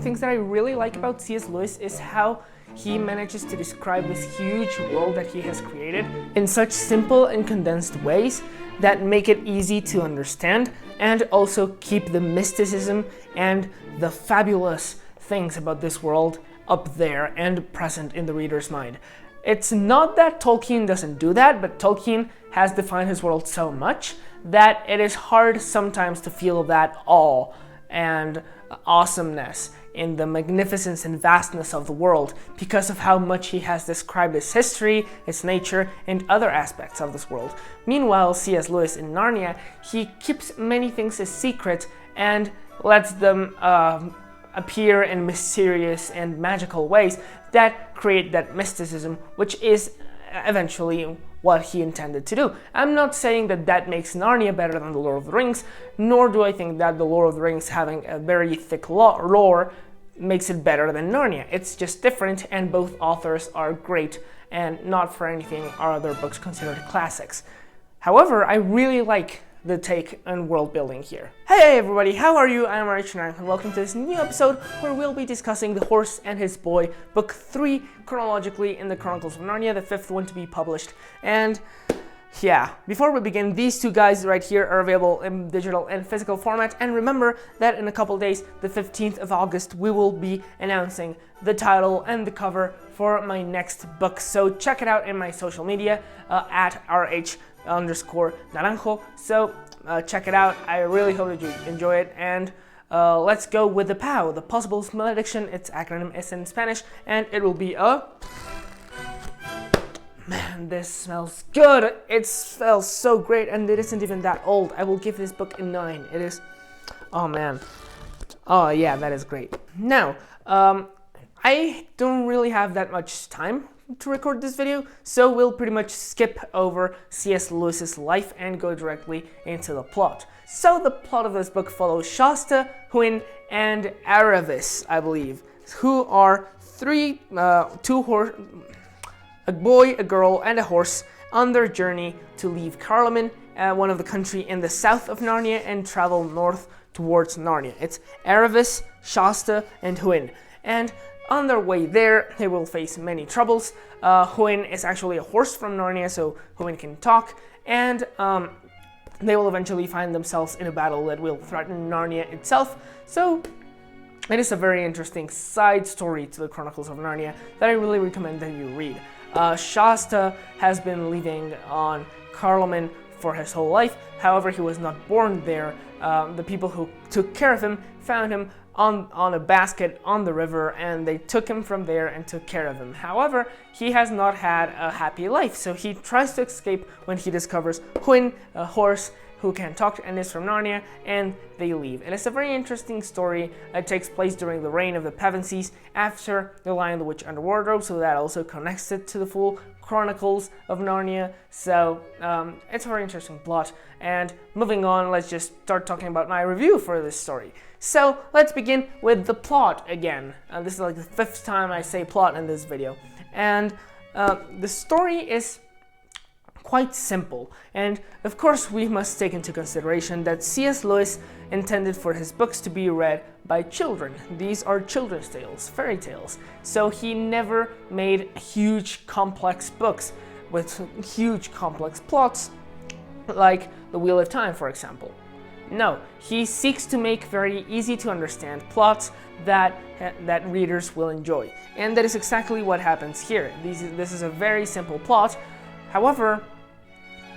things that I really like about C.S. Lewis is how he manages to describe this huge world that he has created in such simple and condensed ways that make it easy to understand and also keep the mysticism and the fabulous things about this world up there and present in the reader's mind. It's not that Tolkien doesn't do that, but Tolkien has defined his world so much that it is hard sometimes to feel that awe and awesomeness in the magnificence and vastness of the world because of how much he has described its history, its nature, and other aspects of this world. Meanwhile, C.S. Lewis in Narnia, he keeps many things a secret and lets them appear in mysterious and magical ways that create that mysticism, which is eventually what he intended to do. I'm not saying that that makes Narnia better than The Lord of the Rings, nor do I think that The Lord of the Rings having a very thick lore makes it better than Narnia. It's just different, and both authors are great, and not for anything are other books considered classics. However, I really like the take on world building here. Hey everybody, how are you? I'm RH9 and welcome to this new episode where we'll be discussing The Horse and His Boy, book 3 chronologically in the Chronicles of Narnia, the 5th one to be published. And yeah, before we begin, these two guys right here are available in digital and physical format, and remember that in a couple days, the 15th of August, we will be announcing the title and the cover for my next book, so check it out in my social media at RH_Naranjo. So check it out. I really hope that you enjoy it, and let's go with the P.A.O, the Possible Malediction. Its acronym is in Spanish, and it will be a... Man, this smells good. It smells so great, and it isn't even that old. I will give this book a 9. It is... Oh man. Oh yeah, that is great. Now, I don't really have that much time to record this video, so we'll pretty much skip over C.S. Lewis's life and go directly into the plot. So the plot of this book follows Shasta, Hwin, and Aravis, I believe, who are a boy, a girl, and a horse on their journey to leave Carloman, one of the country in the south of Narnia, and travel north towards Narnia. It's Aravis, Shasta, and Hwin. And on their way there, they will face many troubles. Hwin is actually a horse from Narnia, so Hwin can talk, and they will eventually find themselves in a battle that will threaten Narnia itself. So it is a very interesting side story to the Chronicles of Narnia that I really recommend that you read. Shasta has been living on Carloman for his whole life. However, he was not born there. The people who took care of him found him on a basket on the river, and they took him from there and took care of him. However, he has not had a happy life, so he tries to escape when he discovers Hwin, a horse who can talk and is from Narnia, and they leave. And it's a very interesting story. It takes place during the reign of the Pevensies after The Lion, the Witch, and the Wardrobe, so that also connects it to the full Chronicles of Narnia. So it's a very interesting plot. And moving on, let's just start talking about my review for this story. So let's begin with the plot again. This is like the 5th time I say plot in this video. And the story is quite simple, and of course we must take into consideration that C.S. Lewis intended for his books to be read by children. These are children's tales, fairy tales, so he never made huge complex books with huge complex plots like The Wheel of Time, for example. No, he seeks to make very easy to understand plots that readers will enjoy, and that is exactly what happens here. This is a very simple plot. However,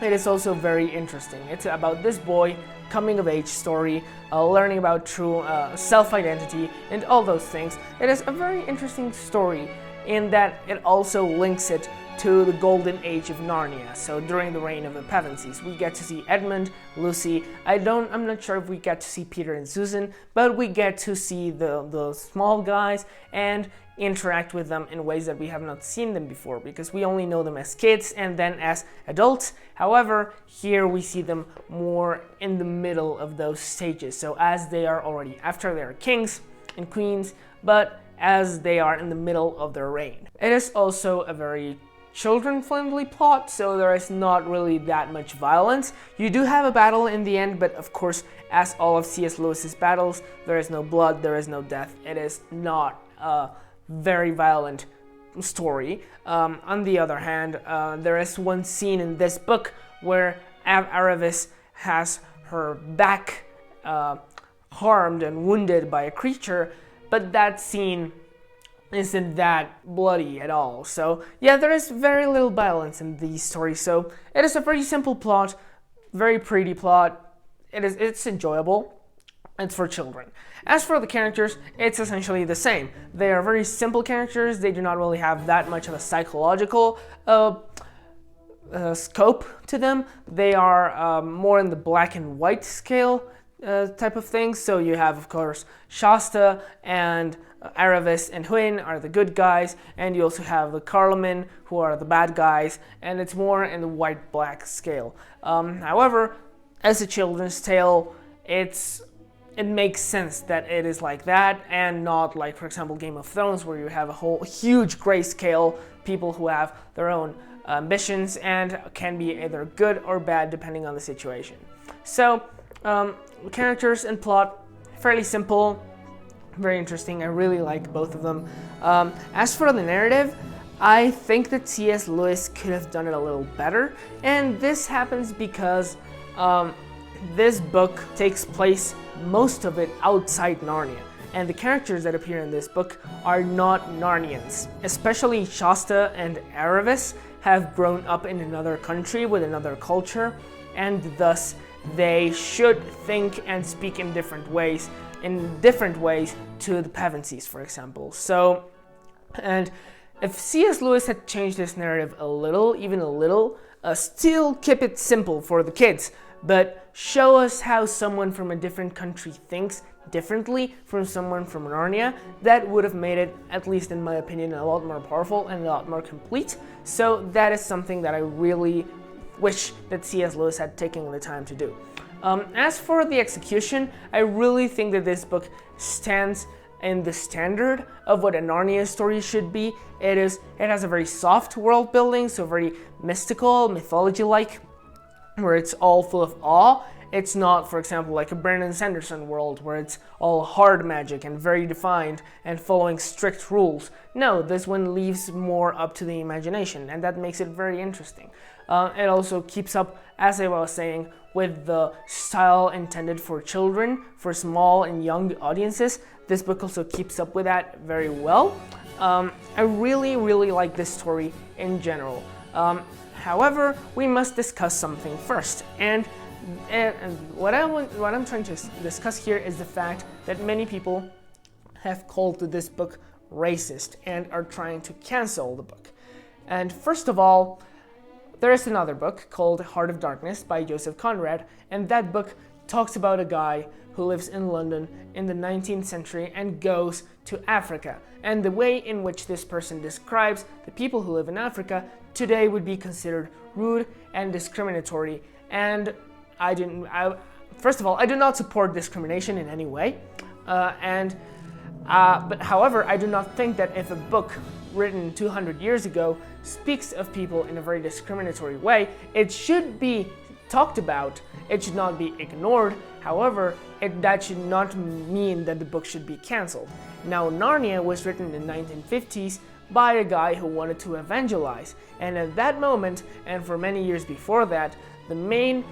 it is also very interesting. It's about this boy, coming of age story, learning about true self-identity and all those things. It is a very interesting story in that it also links it to the golden age of Narnia. So during the reign of the Pevensies, we get to see Edmund, Lucy. I'm not sure if we get to see Peter and Susan, but we get to see the small guys and interact with them in ways that we have not seen them before, because we only know them as kids and then as adults. However, here we see them more in the middle of those stages. So as they are already, after they are kings and queens, but as they are in the middle of their reign. It is also a very children-friendly plot, so there is not really that much violence. You do have a battle in the end, but of course, as all of C.S. Lewis's battles, there is no blood, there is no death. It is not a very violent story. On the other hand, there is one scene in this book where Aravis has her back harmed and wounded by a creature, but that scene isn't that bloody at all. So yeah, there is very little violence in these stories, so it is a pretty simple plot, very pretty plot. It's enjoyable. It's for children. As for the characters, it's essentially the same. They are very simple characters. They do not really have that much of a psychological scope to them. They are more in the black and white scale type of things. So you have, of course, Shasta and Aravis and Hwin are the good guys, and you also have the Carloman, who are the bad guys, and it's more in the white-black scale. However, as a children's tale, it makes sense that it is like that, and not like, for example, Game of Thrones, where you have a whole huge grayscale people who have their own ambitions and can be either good or bad depending on the situation. So, characters and plot, fairly simple, very interesting. I really like both of them. As for the narrative, I think that C.S. Lewis could have done it a little better, and this happens because this book takes place, most of it, outside Narnia, and the characters that appear in this book are not Narnians. Especially Shasta and Aravis have grown up in another country with another culture, and thus they should think and speak in different ways to the Pevensies, for example. So, and if C.S. Lewis had changed this narrative a little, even a little, still keep it simple for the kids, but show us how someone from a different country thinks differently from someone from Narnia, that would have made it, at least in my opinion, a lot more powerful and a lot more complete. So that is something that I really wish that C.S. Lewis had taken the time to do. As for the execution, I really think that this book stands in the standard of what a Narnia story should be. It has a very soft world building, so very mystical, mythology-like, where it's all full of awe. It's not, for example, like a Brandon Sanderson world where it's all hard magic and very defined and following strict rules. No, this one leaves more up to the imagination, and that makes it very interesting. It also keeps up, as I was saying, with the style intended for children, for small and young audiences. This book also keeps up with that very well. I really, really like this story in general. However, we must discuss something first, and what I'm trying to discuss here is the fact that many people have called this book racist and are trying to cancel the book. And first of all, there is another book called Heart of Darkness by Joseph Conrad, and that book talks about a guy who lives in London in the 19th century and goes to Africa. And the way in which this person describes the people who live in Africa today would be considered rude and discriminatory. And first of all, I do not support discrimination in any way. But however, I do not think that if a book written 200 years ago speaks of people in a very discriminatory way, it should be talked about. It should not be ignored. However, that should not mean that the book should be cancelled. Now, Narnia was written in the 1950s by a guy who wanted to evangelize, and at that moment, and for many years before that, the main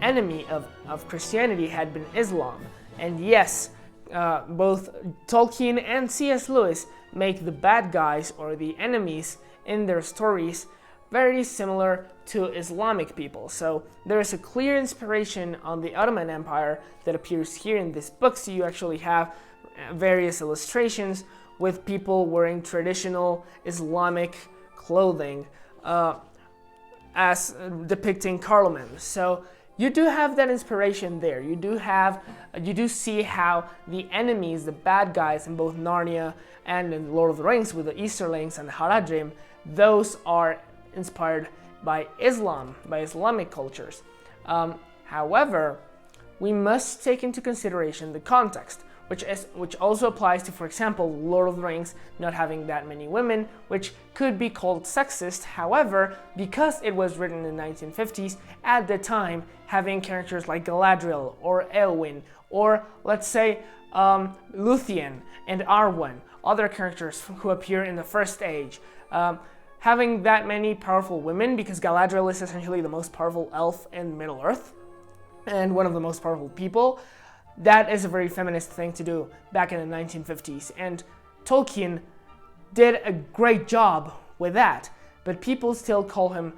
enemy of Christianity had been Islam. And yes, both Tolkien and C.S. Lewis make the bad guys or the enemies in their stories very similar to Islamic people. So there is a clear inspiration on the Ottoman Empire that appears here in this book. So you actually have various illustrations with people wearing traditional Islamic clothing as depicting Carloman. So you do have that inspiration there. You do see how the enemies, the bad guys in both Narnia and in Lord of the Rings with the Easterlings and the Haradrim, those are inspired by Islam, by Islamic cultures. However, we must take into consideration the context. which also applies to, for example, Lord of the Rings not having that many women, which could be called sexist. However, because it was written in the 1950s, at the time, having characters like Galadriel or Eowyn or, let's say, Luthien and Arwen, other characters who appear in the First Age, having that many powerful women, because Galadriel is essentially the most powerful elf in Middle-earth and one of the most powerful people, that is a very feminist thing to do back in the 1950s. And Tolkien did a great job with that, but people still call him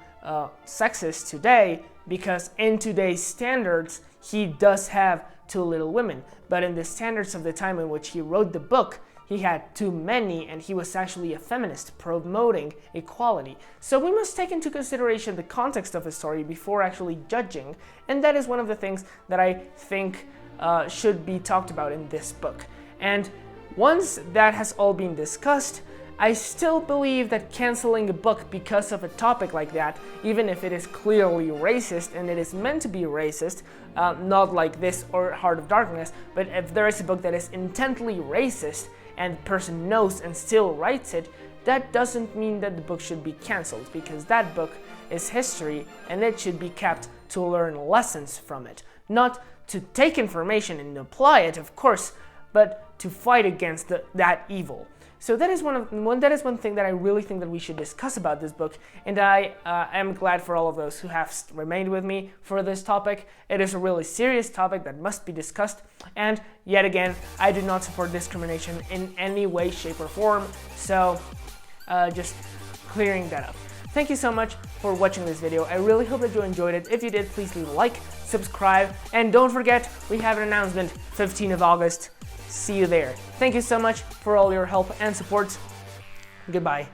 sexist today because in today's standards, he does have too little women. But in the standards of the time in which he wrote the book, he had too many, and he was actually a feminist promoting equality. So we must take into consideration the context of a story before actually judging, and that is one of the things that I think should be talked about in this book. And once that has all been discussed, I still believe that canceling a book because of a topic like that, even if it is clearly racist and it is meant to be racist, not like this or Heart of Darkness, but if there is a book that is intently racist and the person knows and still writes it, that doesn't mean that the book should be canceled, because that book is history and it should be kept to learn lessons from it. Not to take information and apply it, of course, but to fight against that evil. So that is one thing that I really think that we should discuss about this book, and I am glad for all of those who have remained with me for this topic. It is a really serious topic that must be discussed, and yet again, I do not support discrimination in any way, shape, or form, so just clearing that up. Thank you so much for watching this video. I really hope that you enjoyed it. If you did, please leave a like, subscribe, and don't forget, we have an announcement, 15th of August. See you there. Thank you so much for all your help and support. Goodbye.